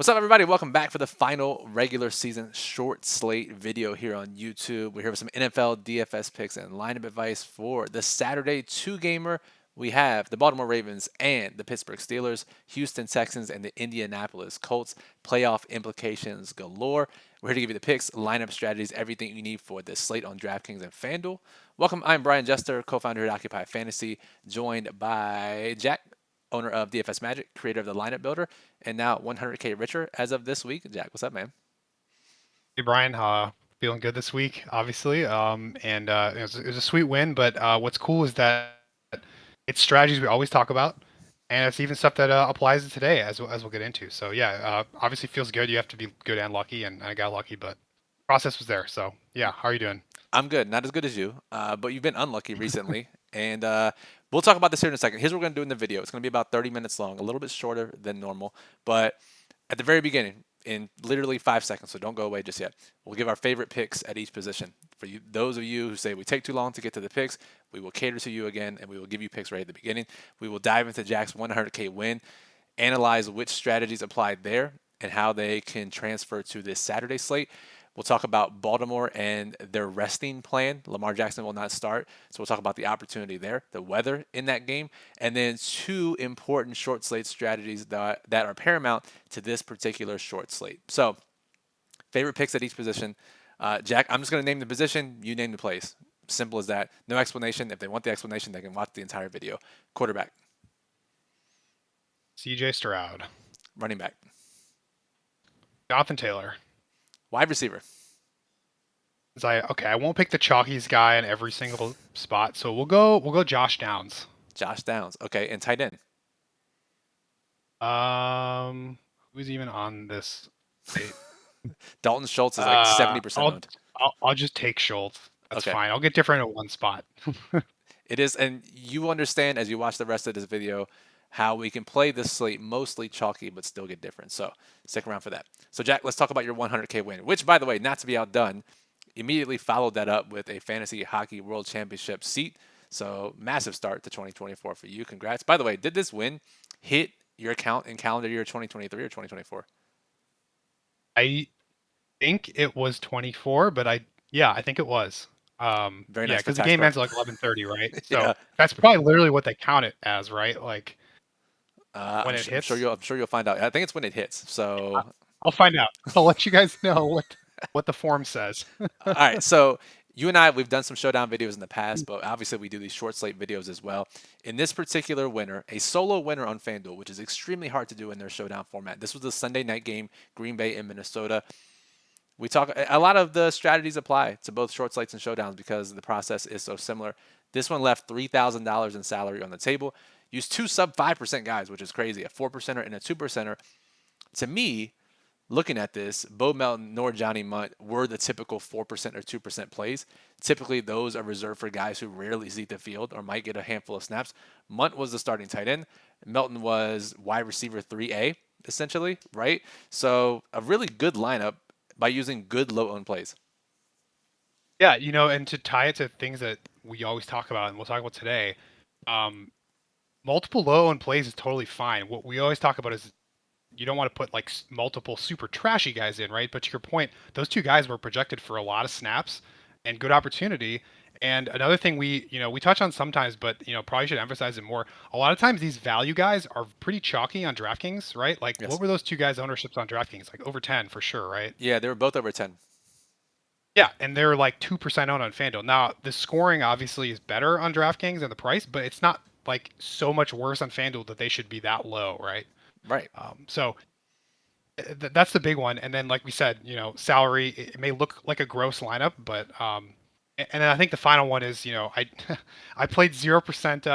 What's up, everybody? Welcome back for the final regular season short slate video here on YouTube. We're here with some NFL DFS picks and lineup advice for the Saturday two-gamer. We have the Baltimore Ravens and the Pittsburgh Steelers, Houston Texans, and the Indianapolis Colts. Playoff implications galore. We're here to give you the picks, lineup strategies, everything you need for this slate on DraftKings and FanDuel. Welcome. I'm Brian Jester, co-founder here at Occupy Fantasy, joined by Jack, owner of DFS Magic, creator of the Lineup Builder, and now 100K richer as of this week. Jack, what's up, man? Hey Brian, feeling good this week, obviously. It was a sweet win, but what's cool is that it's strategies we always talk about, and it's even stuff that applies to today, as we'll get into. So yeah, obviously feels good. You have to be good and lucky, and I got lucky, but process was there. So yeah, how are you doing? I'm good. Not as good as you, but you've been unlucky recently. And we'll talk about this here in a second. Here's what we're going to do in the video. It's going to be about 30 minutes long, a little bit shorter than normal. But at the very beginning, in literally 5 seconds, so don't go away just yet, we'll give our favorite picks at each position. For you, those of you who say we take too long to get to the picks, we will cater to you again, and we will give you picks right at the beginning. We will dive into Jack's 100K win, analyze which strategies applied there, and how they can transfer to this Saturday slate. We'll talk about Baltimore and their resting plan. Lamar Jackson will not start, so we'll talk about the opportunity there, the weather in that game, and then two important short slate strategies that are paramount to this particular short slate. So, favorite picks at each position. Jack, I'm just going to name the position, you name the place. Simple as that. No explanation. If they want the explanation, they can watch the entire video. Quarterback, CJ Stroud, running back, Jonathan Taylor. wide receiver, I won't pick the chalkies guy in every single spot, so we'll go Josh Downs. Josh Downs. Okay, and tight end. Who's even on this? Dalton Schultz is like 70% owned. I'll just take Schultz. That's Okay. fine. I'll get different at one spot. It is, and you understand as you watch the rest of this video how we can play this slate mostly chalky but still get different. So stick around for that. So Jack, let's talk about your 100K win, which, by the way, not to be outdone, immediately followed that up with a fantasy hockey world championship seat. So massive start to 2024 for you. Congrats. By the way, did this win hit your account in calendar year 2023 or 2024? I think it was 24, but I think it was. Very Yeah, nice for because the tax game prep. ends at like 11:30, right? So Yeah. that's probably literally what they count it as, right? Like when it I'm hits. sure you'll find out. I think it's when it hits. So I'll find out. I'll let you guys know what the form says. all right, so you and I, we've done some Showdown videos in the past, but obviously we do these short slate videos as well. In this particular winner, a solo winner on FanDuel, which is extremely hard to do in their Showdown format. This was the Sunday night game, Green Bay and Minnesota. We talk a lot of the strategies apply to both short slates and showdowns because the process is so similar. This one left $3,000 in salary on the table. Used two sub 5% guys, which is crazy, a 4%er and a 2%er. To me, looking at this, Bo Melton nor Johnny Munt were the typical 4% or 2% plays. Typically, those are reserved for guys who rarely see the field or might get a handful of snaps. Munt was the starting tight end. Melton was wide receiver 3A, essentially, right? So a really good lineup by using good low-owned plays. Yeah, and to tie it to things that we always talk about, and we'll talk about today, multiple low owned plays is totally fine. What we always talk about is you don't want to put like multiple super trashy guys in, right? But to your point, those two guys were projected for a lot of snaps and good opportunity. And another thing we touch on sometimes, but probably should emphasize it more. A lot of times these value guys are pretty chalky on DraftKings, right? Like Yes. what were those two guys' ownerships on DraftKings? Like over 10 for sure, right? Yeah, they were both over 10. Yeah, and they're like 2% owned on FanDuel. Now, the scoring obviously is better on DraftKings than the price, but it's not like so much worse on FanDuel that they should be that low, right? Right. So that's the big one. And then, like we said, salary, it may look like a gross lineup, but and then I think the final one is, I I played 0%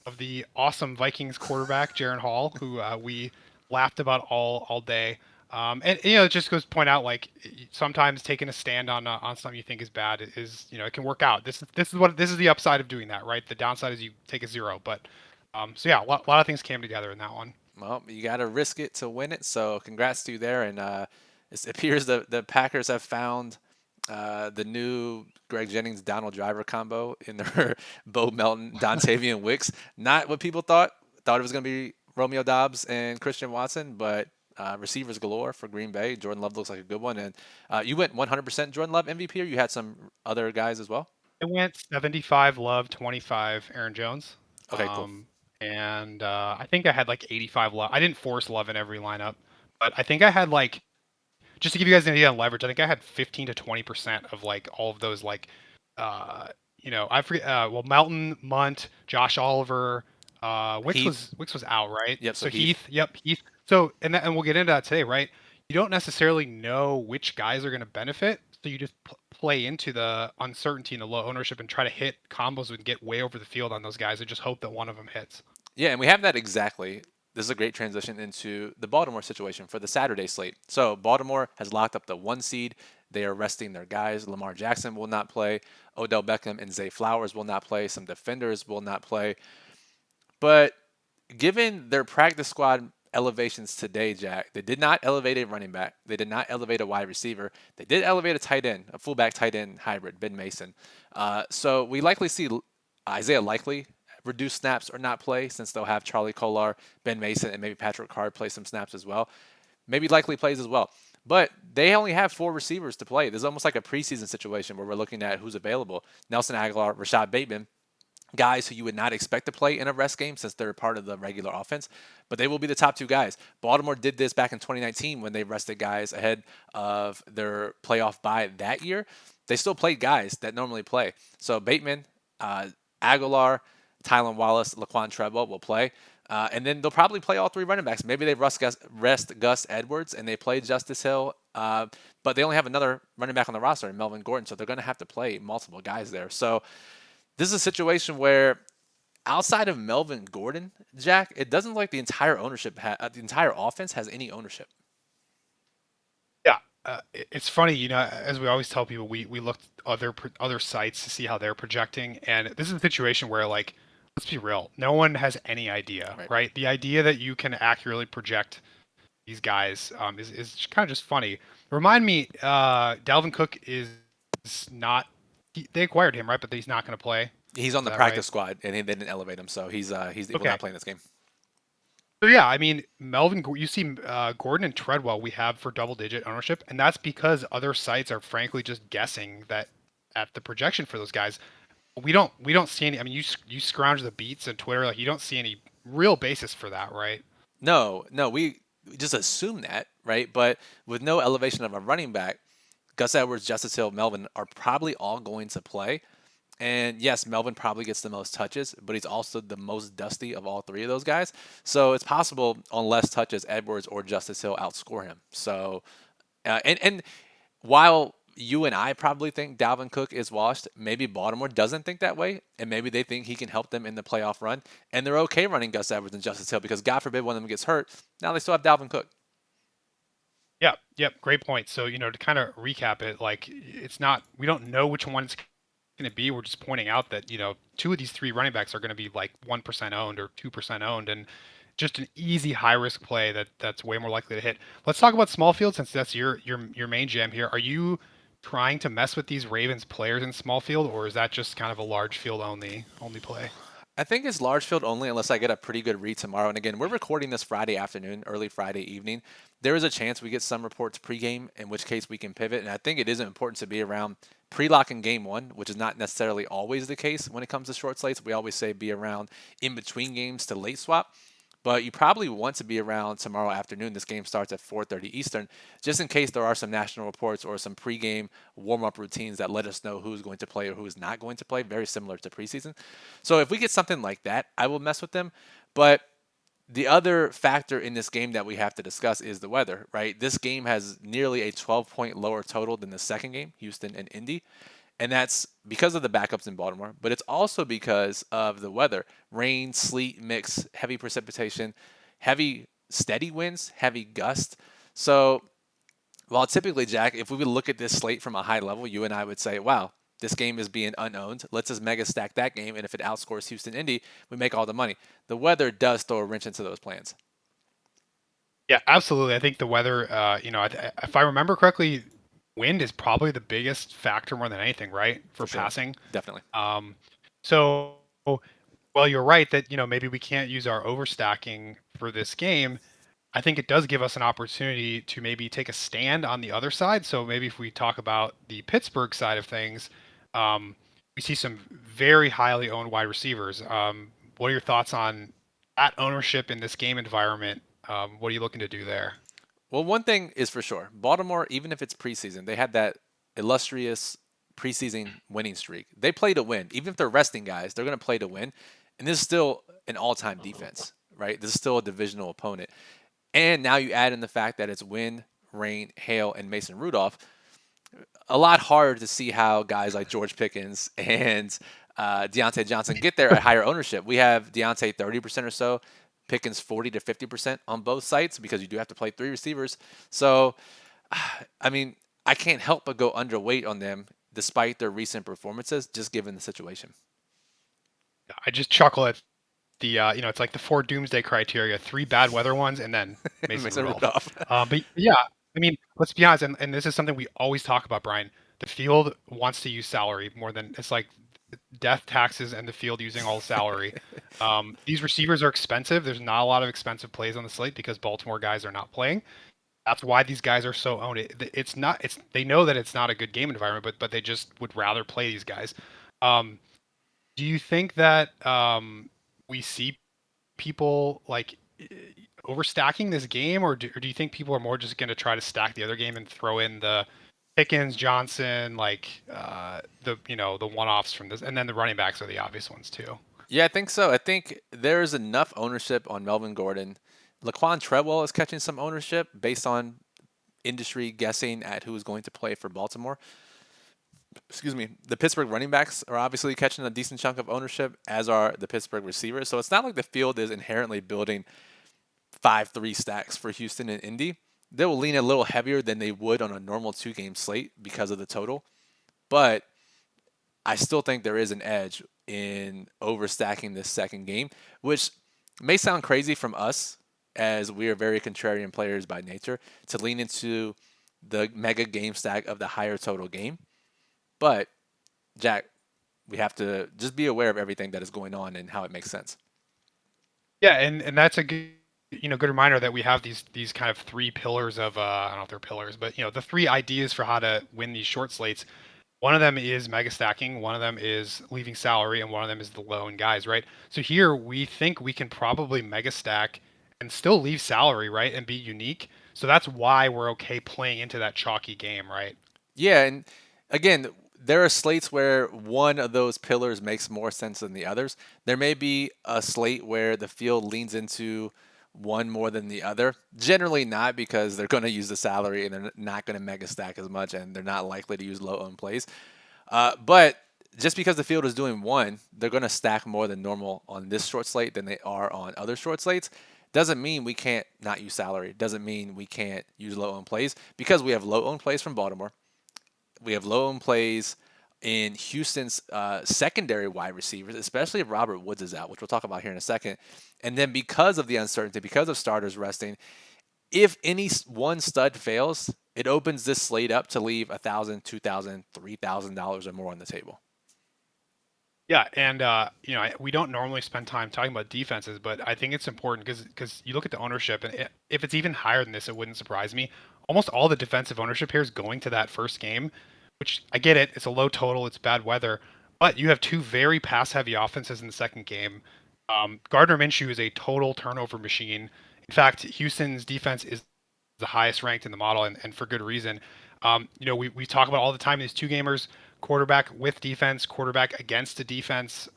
of the awesome Vikings quarterback Jaron Hall, who we laughed about all day. And it just goes to point out like sometimes taking a stand on something you think is bad is it can work out. This is the upside of doing that, right? The downside is you take a zero, but so yeah, a lot of things came together in that one. Well, you got to risk it to win it. So congrats to you there. And it appears the Packers have found the new Greg Jennings Donald Driver combo in their Bo Melton Dontavian Wicks. Not what people thought. Thought it was going to be Romeo Dobbs and Christian Watson, but Receivers galore for Green Bay. Jordan Love looks like a good one. And you went 100% Jordan Love MVP, or you had some other guys as well? I went 75 Love, 25 Aaron Jones. Okay, cool. And I think I had like 85 Love. I didn't force Love in every lineup, but I think I had like, just to give you guys an idea on leverage, I think I had 15 to 20% of like all of those like, uh, I forget. Well, Melton, Munt, Josh Oliver, Heath. Wicks was out, right? Yep. So So Heath. Yep, Heath. So and we'll get into that today, right? You don't necessarily know which guys are going to benefit, so you just play into the uncertainty and the low ownership and try to hit combos and get way over the field on those guys and just hope that one of them hits. Yeah, and we have that exactly. This is a great transition into the Baltimore situation for the Saturday slate. So Baltimore has locked up the 1 seed. They are resting their guys. Lamar Jackson will not play. Odell Beckham and Zay Flowers will not play. Some defenders will not play. But given their practice squad elevations today, Jack, they did not elevate a running back. They did not elevate a wide receiver. They did elevate a tight end, a fullback tight end hybrid, Ben Mason. So we likely see Isaiah Likely reduce snaps or not play, since they'll have Charlie Kolar, Ben Mason, and maybe Patrick Card play some snaps as well. Maybe Likely plays as well. But they only have 4 receivers to play. This is almost like a preseason situation where we're looking at who's available. Nelson Aguilar, Rashad Bateman, guys who you would not expect to play in a rest game since they're part of the regular offense, but they will be the top 2 guys. Baltimore did this back in 2019 when they rested guys ahead of their playoff bye that year. They still played guys that normally play. So Bateman, Aguilar, Tylan Wallace, Laquan Treadwell will play. And then they'll probably play all 3 running backs. Maybe they rest Gus Edwards and they play Justice Hill, but they only have another running back on the roster, Melvin Gordon, so they're going to have to play multiple guys there. So this is a situation where outside of Melvin Gordon, Jack, it doesn't look like the entire the entire offense has any ownership. Yeah, it's funny, as we always tell people, we looked other sites to see how they're projecting, and this is a situation where, like, let's be real, no one has any idea, Right. right? The idea that you can accurately project these guys is kind of just funny. Remind me, Dalvin Cook is not. They acquired him, right? But he's not going to play. He's on Is the that right? practice squad, and they didn't elevate him, so he will Okay. not play in this game. So yeah, I mean, you see Gordon and Treadwell we have for double-digit ownership, and that's because other sites are frankly just guessing that at the projection for those guys. We don't see any. I mean, you scrounge the beats on Twitter, like you don't see any real basis for that, right? No, we just assume that, right? But with no elevation of a running back, Gus Edwards, Justice Hill, Melvin are probably all going to play. And yes, Melvin probably gets the most touches, but he's also the most dusty of all 3 of those guys. So it's possible on less touches, Edwards or Justice Hill outscore him. So, and while you and I probably think Dalvin Cook is washed, maybe Baltimore doesn't think that way, and maybe they think he can help them in the playoff run, and they're okay running Gus Edwards and Justice Hill because God forbid one of them gets hurt. Now they still have Dalvin Cook. Yeah, yep, great point. So, to kind of recap it, like it's not we don't know which one it's going to be. We're just pointing out that, 2 of these 3 running backs are going to be like 1% owned or 2% owned, and just an easy high risk play that's way more likely to hit. Let's talk about small field since that's your main jam here. Are you trying to mess with these Ravens players in small field, or is that just kind of a large field only play? I think it's large field only unless I get a pretty good read tomorrow. And again, we're recording this Friday afternoon, early Friday evening. There is a chance we get some reports pregame, in which case we can pivot. And I think it is important to be around pre-lock in game 1, which is not necessarily always the case when it comes to short slates. We always say be around in between games to late swap. But you probably want to be around tomorrow afternoon. This game starts at 4:30 Eastern, just in case there are some national reports or some pregame warm-up routines that let us know who's going to play or who's not going to play, very similar to preseason. So if we get something like that, I will mess with them. But the other factor in this game that we have to discuss is the weather, right? This game has nearly a 12-point lower total than the second game, Houston and Indy. And that's because of the backups in Baltimore, but it's also because of the weather. Rain, sleet, mix, heavy precipitation, heavy steady winds, heavy gust. So while typically, Jack, if we would look at this slate from a high level, you and I would say, wow, this game is being unowned. Let's just mega stack that game. And if it outscores Houston Indy, we make all the money. The weather does throw a wrench into those plans. Yeah, absolutely. I think the weather, if I remember correctly, wind is probably the biggest factor more than anything, right? For For sure. passing. Definitely. Um, so, well, you're right that, maybe we can't use our overstacking for this game. I think it does give us an opportunity to maybe take a stand on the other side. So maybe if we talk about the Pittsburgh side of things, we see some very highly owned wide receivers. What are your thoughts on that ownership in this game environment? What are you looking to do there? Well, one thing is for sure. Baltimore, even if it's preseason, they had that illustrious preseason winning streak. They play to win. Even if they're resting guys, they're going to play to win. And this is still an all-time defense, right? This is still a divisional opponent. And now you add in the fact that it's wind, rain, hail, and Mason Rudolph. A lot harder to see how guys like George Pickens and Deontay Johnson get there at higher ownership. We have Deontay 30% or so, Pickens 40 to 50% on both sites because you do have to play three receivers. So, I mean, I can't help but go underweight on them despite their recent performances, just given the situation. I just chuckle at the it's like the four doomsday criteria: three bad weather ones, and then Mason Mason Rudolph. Rudolph. But yeah, I mean, let's be honest, and this is something we always talk about, Brian. The field wants to use salary more than it's like death taxes and the field using all salary. These receivers are expensive. There's not a lot of expensive plays on the slate because Baltimore guys are not playing. That's why these guys are so owned. It's not. It's they know that it's not a good game environment, but they just would rather play these guys. Um, do you think that we see people like overstacking this game, or do you think people are more just going to try to stack the other game and throw in the Pickens, Johnson, like the the one-offs from this, and then the running backs are the obvious ones too. Yeah, I think so. I think there's enough ownership on Melvin Gordon. Laquan Treadwell is catching some ownership based on industry guessing at who is going to play for Baltimore. Excuse me. The Pittsburgh running backs are obviously catching a decent chunk of ownership, as are the Pittsburgh receivers. So it's not like the field is inherently building 5-3 stacks for Houston and Indy. They will lean a little heavier than they would on a normal two-game slate because of the total. But I still think there is an edge in overstacking this second game, which may sound crazy from us as we are very contrarian players by nature to lean into the mega game stack of the higher total game. But, Jack, we have to just be aware of everything that is going on and how it makes sense. Yeah, and that's a good good reminder that we have these kind of three pillars of I don't know if they're pillars, but the three ideas for how to win these short slates. One of them is mega stacking, one of them is leaving salary, and one of them is the lone guys, right? So here we think we can probably mega stack and still leave salary, right, and be unique. So that's why we're okay playing into that chalky game, right? Yeah, and again, there are slates where one of those pillars makes more sense than the others. There may be a slate where the field leans into one more than the other. Generally not because they're going to use the salary and they're not going to mega stack as much and they're not likely to use low owned plays. But just because the field is doing one, they're going to stack more than normal on this short slate than they are on other short slates. Doesn't mean we can't not use salary. Doesn't mean we can't use low owned plays because we have low owned plays from Baltimore. We have low owned plays in Houston's secondary wide receivers, especially if Robert Woods is out, which we'll talk about here in a second. And then because of the uncertainty, because of starters resting, if any one stud fails, it opens this slate up to leave $1,000, $2,000, $3,000 or more on the table. Yeah, and we don't normally spend time talking about defenses, but I think it's important because you look at the ownership, and if it's even higher than this, it wouldn't surprise me. Almost all the defensive ownership here is going to that first game, which I get it. It's a low total, it's bad weather, but you have two very pass-heavy offenses in the second game. Gardner Minshew is a total turnover machine. In fact, Houston's defense is the highest ranked in the model, and for good reason. We talk about all the time these two gamers, quarterback with defense, quarterback against the defense,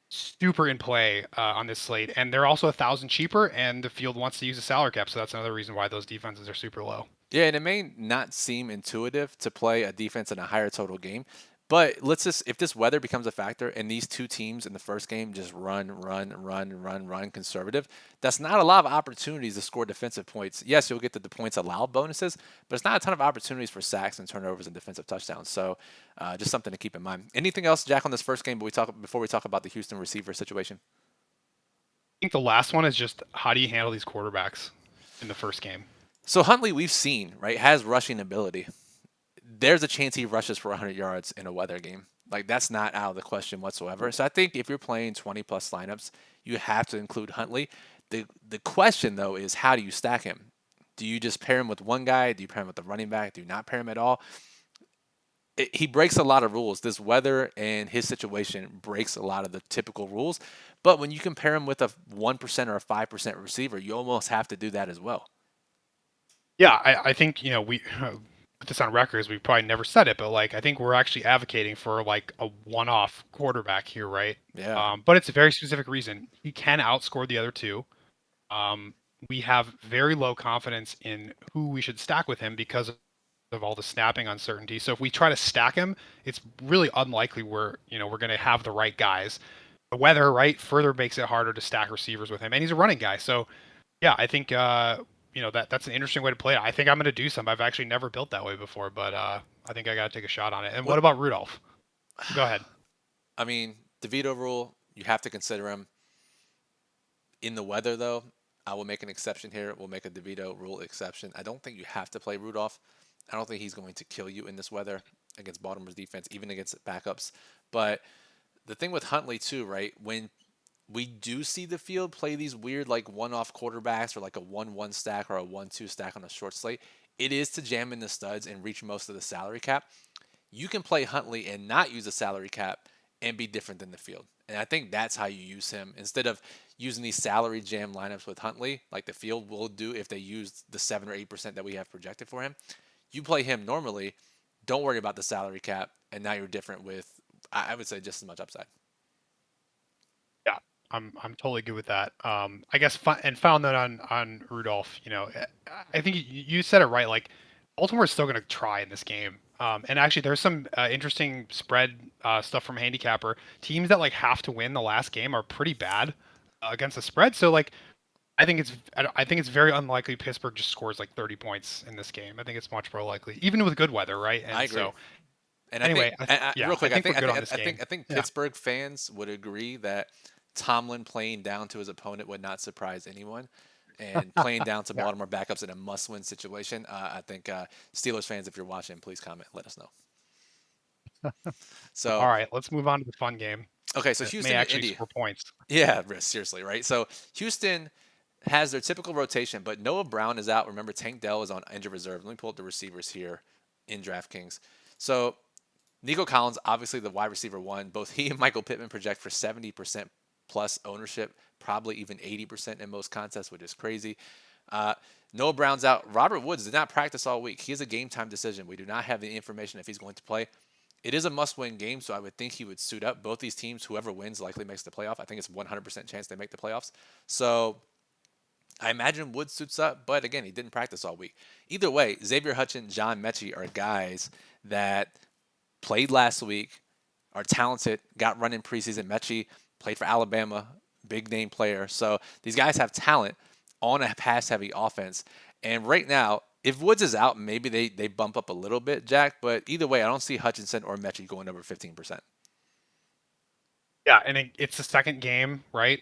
super in play on this slate, and they're also 1,000 cheaper, and the field wants to use a salary cap, so that's another reason why those defenses are super low. Yeah, and it may not seem intuitive to play a defense in a higher total game, but let's just if this weather becomes a factor and these two teams in the first game just run conservative, that's not a lot of opportunities to score defensive points. Yes, you'll get the points allowed bonuses, but it's not a ton of opportunities for sacks and turnovers and defensive touchdowns. So just something to keep in mind. Anything else, Jack, on this first game before we talk about the Houston receiver situation? I think the last one is just how do you handle these quarterbacks in the first game? So Huntley, we've seen, right, has rushing ability. There's a chance he rushes for 100 yards in a weather game. Like, that's not out of the question whatsoever. So I think if you're playing 20 plus lineups, you have to include Huntley. The question though is how do you stack him? Do you just pair him with one guy? Do you pair him with the running back? Do you not pair him at all? He breaks a lot of rules. This weather and his situation breaks a lot of the typical rules. But when you compare him with a 1% or a 5% receiver, you almost have to do that as well. Yeah, I think we put this on record as we probably never said it, but like I think we're actually advocating for like a one-off quarterback here, right? Yeah. But it's a very specific reason. He can outscore the other two. Um, we have very low confidence in who we should stack with him because of all the snapping uncertainty. So if we try to stack him, it's really unlikely we're going to have the right guys. The weather, right, further makes it harder to stack receivers with him, and he's a running guy. So yeah, I think that's an interesting way to play it. I think I'm going to do some. I've actually never built that way before, but I think I got to take a shot on it. And what about Rudolph? Go ahead. I mean, DeVito rule, you have to consider him. In the weather, though, I will make an exception here. We'll make a DeVito rule exception. I don't think you have to play Rudolph. I don't think he's going to kill you in this weather against Baltimore's defense, even against backups. But the thing with Huntley, too, right? When we do see the field play these weird, like, one-off quarterbacks or like a 1-1 stack or a 1-2 stack on a short slate, it is to jam in the studs and reach most of the salary cap. You can play Huntley and not use a salary cap and be different than the field. And I think that's how you use him. Instead of using these salary jam lineups with Huntley, like the field will do if they use the 7 or 8% that we have projected for him, you play him normally, don't worry about the salary cap, and now you're different with, I would say, just as much upside. Yeah, I'm totally good with that. I guess and final note on Rudolph. I think you said it right. Like Baltimore is still going to try in this game. And actually, there's some interesting spread stuff from Handicapper. Teams that like have to win the last game are pretty bad against the spread. So like, I think it's very unlikely Pittsburgh just scores like 30 points in this game. I think it's much more likely, even with good weather, right? And I agree. so And anyway, real quick, I think we're good on this game. I think Yeah. Pittsburgh fans would agree that Tomlin playing down to his opponent would not surprise anyone. And playing down to Yeah. Baltimore backups in a must-win situation, I think Steelers fans, if you're watching, please comment, let us know. All So, right, let's move on to the fun game okay, so that may Houston and actually Indy. score points. Yeah, seriously, right? So Houston has their typical rotation, but Noah Brown is out. Remember, Tank Dell is on injured reserve. Let me pull up the receivers here in DraftKings. So Nico Collins, obviously the wide receiver one. Both he and Michael Pittman project for 70% plus ownership, probably even 80% in most contests, which is crazy. Uh, Noah Brown's out. Robert Woods did not practice all week. He has a game time decision. We do not have the information if he's going to play. It is a must-win game, so I would think he would suit up. Both these teams, whoever wins, likely makes the playoff. I think it's 100% chance they make the playoffs. So I imagine Woods suits up, but again, he didn't practice all week. Either way, Xavier Hutchin, John Mechie are guys that played last week, are talented, got run in preseason. Mechie played for Alabama, big name player. So these guys have talent on a pass heavy offense. And right now, if Woods is out, maybe they bump up a little bit, Jack. But either way, I don't see Hutchinson or Mechie going over 15%. Yeah, and it's the second game, right?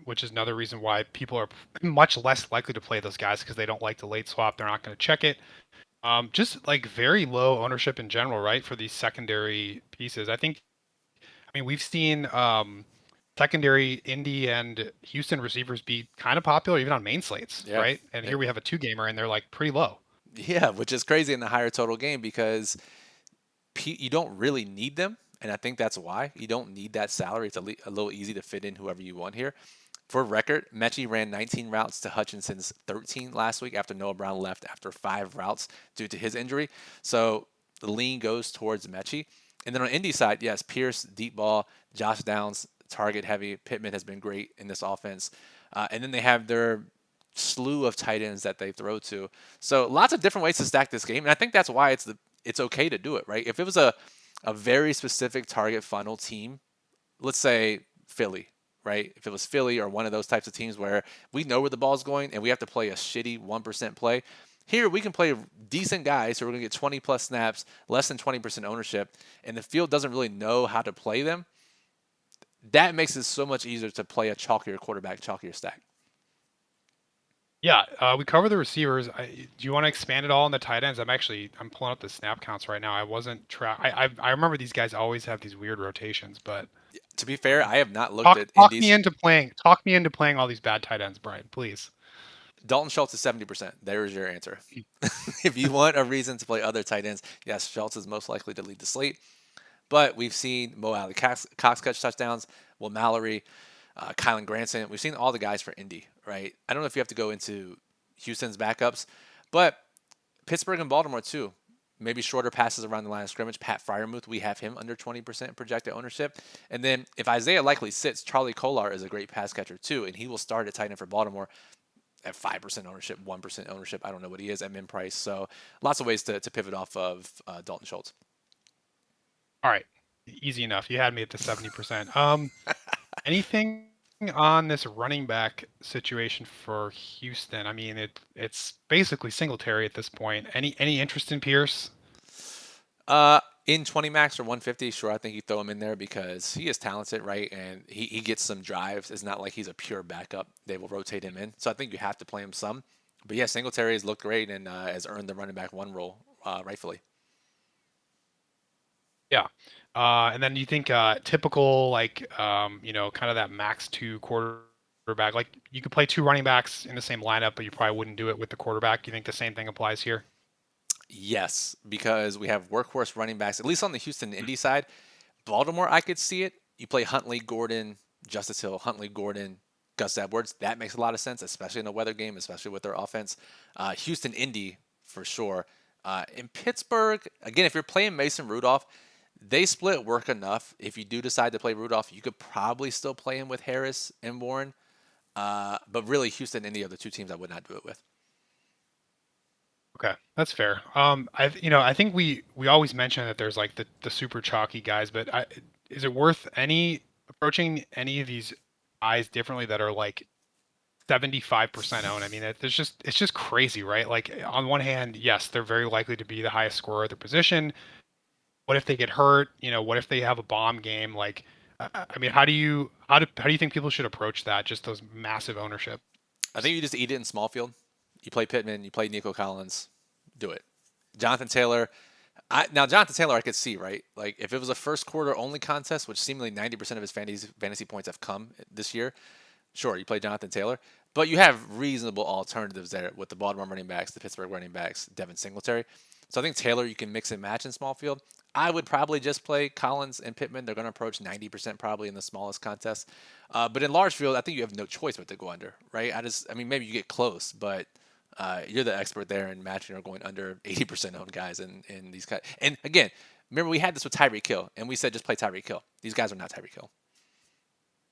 Which is another reason why people are much less likely to play those guys because they don't like the late swap. They're not going to check it. Just like very low ownership in general, right? For these secondary pieces. I mean, we've seen secondary Indy and Houston receivers be kind of popular even on main slates, Yeah. right? And here we have a two gamer and they're like pretty low. Yeah, which is crazy in the higher total game because you don't really need them. And I think that's why you don't need that salary. It's a little easy to fit in whoever you want here. For record, Mechie ran 19 routes to Hutchinson's 13 last week after Noah Brown left after 5 routes due to his injury. So the lean goes towards Mechie. And then on Indy side, yes, Pierce, deep ball, Josh Downs, target heavy. Pittman has been great in this offense. And then they have their slew of tight ends that they throw to. So lots of different ways to stack this game. And I think that's why it's okay to do it, right? If it was a very specific target funnel team, let's say Philly, right? If it was Philly or one of those types of teams where we know where the ball's going and we have to play a shitty 1% play, here we can play decent guys who are going to get 20 plus snaps, less than 20% ownership, and the field doesn't really know how to play them. That makes it so much easier to play a chalkier quarterback, chalkier stack. Yeah, we cover the receivers. Do you want to expand it all on the tight ends? I'm pulling up the snap counts right now. I wasn't I remember these guys always have these weird rotations, but To be fair, I have not looked at Talk me Indy's. into playing. Talk me into playing all these bad tight ends, Brian. Please. Dalton Schultz is 70%. There is your answer. If you want a reason to play other tight ends, yes, Schultz is most likely to lead the slate. But we've seen Mo Alley Cox catch touchdowns, Will Mallory, Kylan Granson. We've seen all the guys for Indy, right? I don't know if you have to go into Houston's backups, but Pittsburgh and Baltimore too. Maybe shorter passes around the line of scrimmage. Pat Fryermuth, we have him under 20% projected ownership. And then if Isaiah likely sits, Charlie Kolar is a great pass catcher too, and he will start at tight end for Baltimore at 5% ownership, 1% ownership. I don't know what he is at min price. So lots of ways to pivot off of Dalton Schultz. All right, easy enough. You had me at the 70%. Anything on this running back situation for Houston? I mean, it's basically Singletary at this point. Any interest in Pierce? In 20 max or 150, sure, I think you throw him in there because he is talented, right? And he gets some drives. It's not like he's a pure backup. They will rotate him in. So I think you have to play him some. But yeah, Singletary has looked great and has earned the running back one role rightfully. Yeah. And then you think typical kind of that max two quarterback. Like you could play two running backs in the same lineup, but you probably wouldn't do it with the quarterback. You think the same thing applies here? Yes, because we have workhorse running backs, at least on the Houston Indy side. Baltimore, I could see it. You play Huntley, Gordon, Justice Hill, Huntley, Gordon, Gus Edwards. That makes a lot of sense, especially in a weather game, especially with their offense. Houston, Indy, for sure. In Pittsburgh, again, if you're playing Mason Rudolph, they split work enough. If you do decide to play Rudolph, you could probably still play him with Harris and Warren. But really, Houston, Indy are the two teams I would not do it with. Okay, that's fair. I think we always mention that there's like the super chalky guys, but is it worth approaching any of these guys differently that are like 75% owned? I mean, it's just crazy, right? Like on one hand, yes, they're very likely to be the highest scorer at their position. What if they get hurt? What if they have a bomb game? Like, I mean, how do you think people should approach that? Just those massive ownership. I think you just eat it in small field. You play Pittman, you play Nico Collins, do it. Jonathan Taylor. Now, Jonathan Taylor, I could see, right? Like, if it was a first quarter only contest, which seemingly 90% of his fantasy points have come this year, sure, you play Jonathan Taylor. But you have reasonable alternatives there with the Baltimore running backs, the Pittsburgh running backs, Devin Singletary. So I think Taylor, you can mix and match in small field. I would probably just play Collins and Pittman. They're going to approach 90% probably in the smallest contest. But in large field, I think you have no choice but to go under, right? I mean, maybe you get close, but you're the expert there in matching or going under 80% owned guys in these guys. And again, remember we had this with Tyreek Hill, and we said just play Tyreek Hill. These guys are not Tyreek Hill.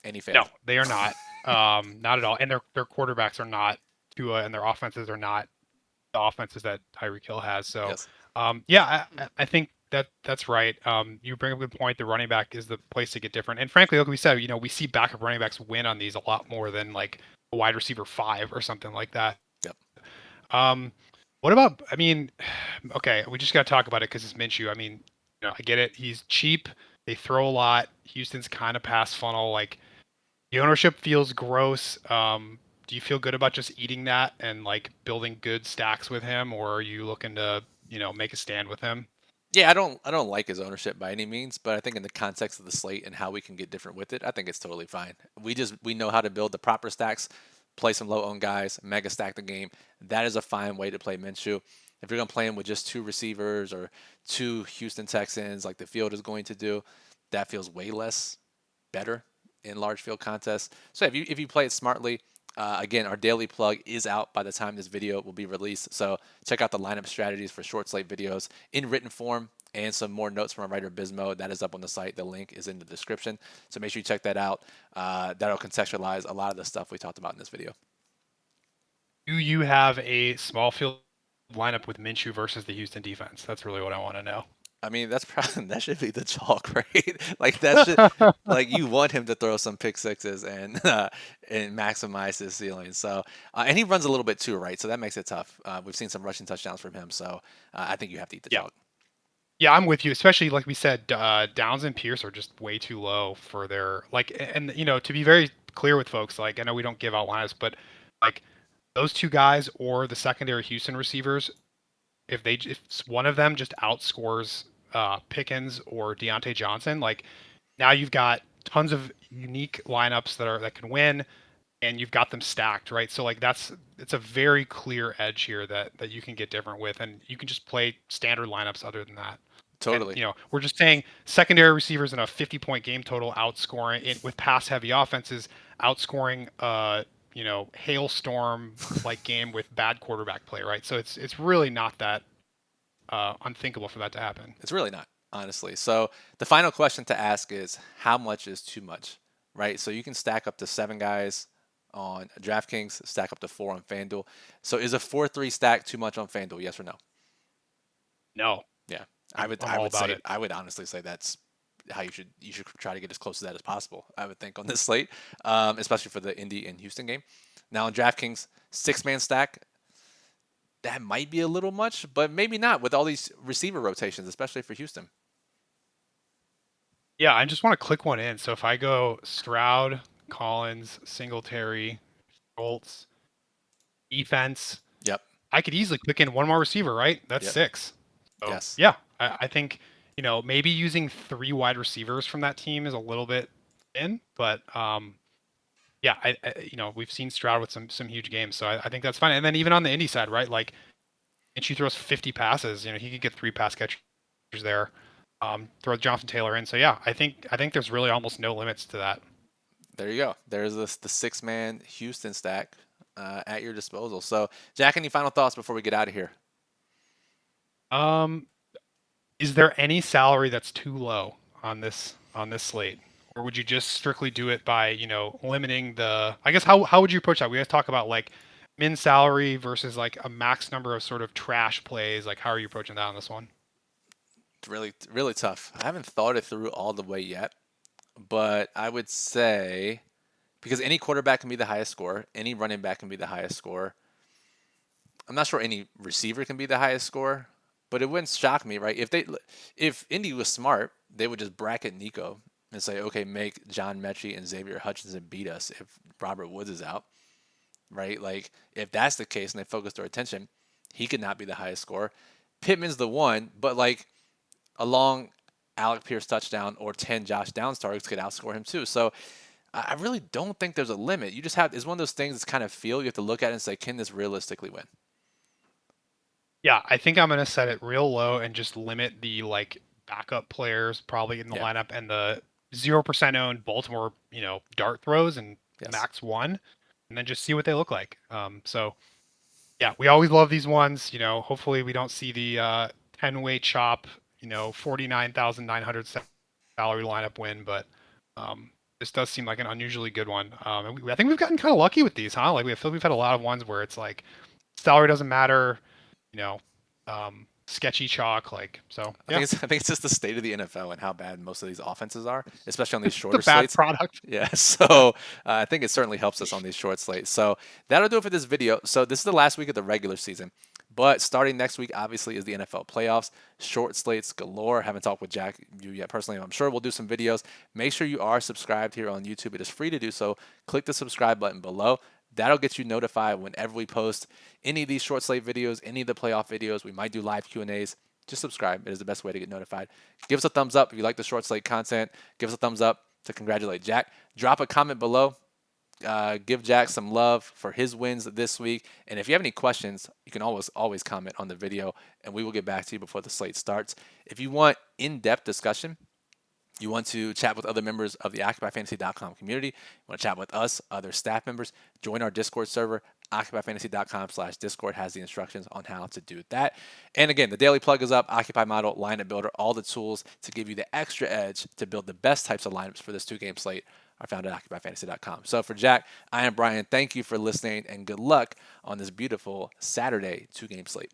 And he failed. No, they are not. Not at all. And their quarterbacks are not Tua, and their offenses are not the offenses that Tyreek Hill has. So, Yes. I think that's right. You bring up a good point. The running back is the place to get different. And frankly, like we said, we see backup running backs win on these a lot more than like a wide receiver 5 or something like that. Yep. What about? I mean, okay, we just got to talk about it because it's Minshew. I mean, I get it. He's cheap. They throw a lot. Houston's kind of pass funnel. Like the ownership feels gross. Do you feel good about just eating that and like building good stacks with him, or are you looking to make a stand with him? Yeah, I don't like his ownership by any means, but I think in the context of the slate and how we can get different with it, I think it's totally fine. We know how to build the proper stacks, play some low owned guys, mega stack the game. That is a fine way to play Minshew. If you're gonna play him with just two receivers or two Houston Texans, like the field is going to do, that feels way less better in large field contests. So if you play it smartly, again, our daily plug is out by the time this video will be released. So check out the lineup strategies for short slate videos in written form and some more notes from our writer Bismo. That is up on the site. The link is in the description. So make sure you check that out. That'll contextualize a lot of the stuff we talked about in this video. Do you have a small field lineup with Minshew versus the Houston defense? That's really what I want to know. I mean, that's probably that should be the chalk, right? Like that should like you want him to throw some pick sixes and maximize his ceiling. So and he runs a little bit too, right? So that makes it tough. We've seen some rushing touchdowns from him, so I think you have to eat the Yeah. chalk. Yeah, I'm with you. Especially like we said, Downs and Pierce are just way too low for their like. And to be very clear with folks, like I know we don't give out lineups, but like those two guys or the secondary Houston receivers, if one of them just outscores Pickens or Deontay Johnson, like now you've got tons of unique lineups that can win, and you've got them stacked, right? So like it's a very clear edge here that you can get different with, and you can just play standard lineups other than that. And Totally. we're just saying secondary receivers in a 50-point game total outscoring it with pass heavy offenses, outscoring hailstorm like game with bad quarterback play, right? So it's really not that unthinkable for that to happen. It's really not, honestly. So the final question to ask is how much is too much, right? So you can stack up to 7 guys on DraftKings, stack up to 4 on FanDuel. So is a 4-3 stack too much on FanDuel? Yes or no? No, Yeah, I'm all about it. I would honestly say that's how you should try to get as close to that as possible. I would think on this slate, especially for the Indy and Houston game. Now on DraftKings, 6-man stack. That might be a little much, but maybe not with all these receiver rotations, especially for Houston. Yeah, I just want to click one in. So if I go Stroud, Collins, Singletary, Schultz, defense, Yep. I could easily click in one more receiver, right? That's Yep. 6. So Yes. yeah, I think maybe using 3 wide receivers from that team is a little bit in, but yeah, we've seen Stroud with some huge games, so I think that's fine. And then even on the Indy side, right? Like, and she throws 50 passes. He could get 3 pass catchers there. Throw Jonathan Taylor in. So yeah, I think there's really almost no limits to that. There you go. There's the 6-man Houston stack at your disposal. So, Jack, any final thoughts before we get out of here? Um, is there any salary that's too low on this slate? Or would you just strictly do it by, limiting the I guess how would you approach that? We guys talk about like min salary versus like a max number of sort of trash plays. Like how are you approaching that on this one? It's really, really tough. I haven't thought it through all the way yet, but I would say because any quarterback can be the highest scorer, any running back can be the highest scorer. I'm not sure any receiver can be the highest scorer, but it wouldn't shock me, right? If Indy was smart, they would just bracket Nico and say, okay, make John Mechie and Xavier Hutchinson beat us if Robert Woods is out, right? Like if that's the case and they focus their attention, he could not be the highest scorer. Pittman's the one, but like a long Alec Pierce touchdown or 10 Josh Downs targets could outscore him too. So I really don't think there's a limit. You just it's one of those things that's kind of feel. You have to look at it and say, can this realistically win? Yeah, I think I'm gonna set it real low and just limit the like backup players probably in the Yeah. lineup and the 0% owned Baltimore, dart throws and Yes. max 1, and then just see what they look like. So yeah, we always love these ones. Hopefully we don't see the 10-way chop, 49,900 salary lineup win, but this does seem like an unusually good one. And I think we've gotten kind of lucky with these, huh? Like I feel we've had a lot of ones where it's like salary doesn't matter, you know, sketchy chalk. Like so, yeah, I think it's just the state of the NFL and how bad most of these offenses are, especially on these it's shorter a bad slates. product. Yeah, so I think it certainly helps us on these short slates. So that'll do it for this video. So this is the last week of the regular season, but starting next week, obviously, is the NFL playoffs. Short slates galore. Haven't talked with Jack you yet personally. I'm sure we'll do some videos. Make sure you are subscribed here on YouTube. It is free to do so. Click the subscribe button below. That'll get you notified whenever we post any of these short slate videos, any of the playoff videos. We might do live Q&As. Just subscribe. It is the best way to get notified. Give us a thumbs up if you like the short slate content. Give us a thumbs up to congratulate Jack. Drop a comment below. Give Jack some love for his wins this week. And if you have any questions, you can always comment on the video, and we will get back to you before the slate starts. If you want in-depth discussion, you want to chat with other members of the OccupyFantasy.com community, you want to chat with us, other staff members, join our Discord server. OccupyFantasy.com/Discord has the instructions on how to do that. And again, the daily plug is up. Occupy Model, Lineup Builder, all the tools to give you the extra edge to build the best types of lineups for this 2-game slate are found at OccupyFantasy.com. So for Jack, I am Brian. Thank you for listening, and good luck on this beautiful Saturday 2-game slate.